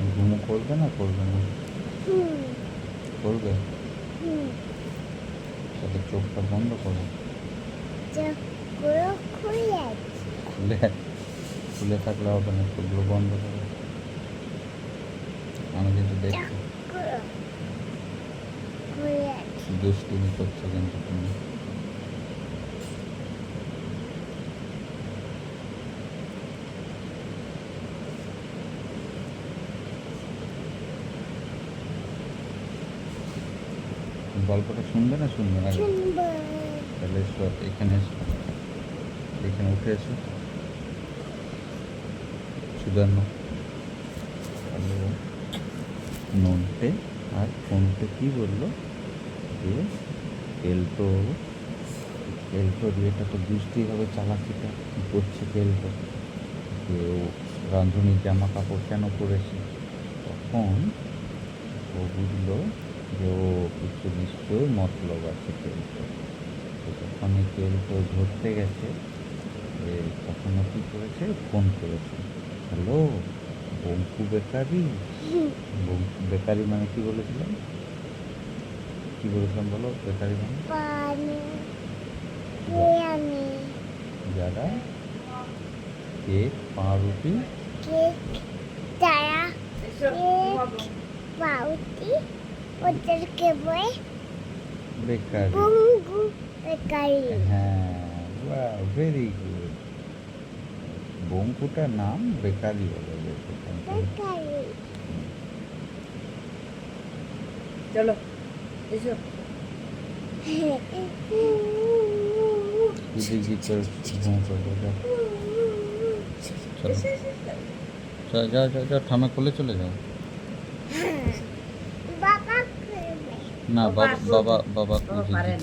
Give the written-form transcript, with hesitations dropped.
ঘুমো করবে না করবে না হুম করবে? হুম তাহলে চোখটা বন্ধ করো। চোখগুলো খুলে আছে খুলে খুলে থাকলে হবে না, চোখগুলো বন্ধ করো। আমি কিন্তু দেখছি চোখগুলো খুলে আছে দুষ্টুমি করছো কিন্তু তুমি। গল্পটা শুনবে না শুনবে না? শুনবো তাহলে এসো, এখানে এসো, এখানে উঠে এসো। সুধর্ণ, হ্যালো। নন্টে আর ফোনটে কি বললো যে কেলটো, কেলটোর এটা তো বুঝতেই হবে চালাকিটা কী করছে কেলটো, যে ও রাঁধুনির জামা কাপড় কেন পরেছে। তখন ও বুঝলো যে ও কিছু নিশ্চয়ই মতলব আছে কেলটো। তো যখন এই কেলটো ধরতে গেছে, তখন ও কী করেছে, ফোন করেছে, hello Bonku bakery. Bonku bakery মানে কি বলেছিলাম, কি বলেছিলাম বলো, বেকারি মানে পানি যা- বিরিয়ানি যারা কেক পাউরুটি কেক তারা কেক পাউটি ওদেরকে বলে বেকারি। বঙ্গু বেকারি হ্যাঁ, বাহ, ভেরি গুড। বঙ্কুটার নাম বেকারি বলে গেছে। বেকারি চলো এসো দিক করে ঘুম করবো, যাও চলো, যাও যাও যাও যাও, ঠামে কোলে চলে যাও। বাবা করবে না, বাবা বাবা বাবা বাবা বাবা পারে না।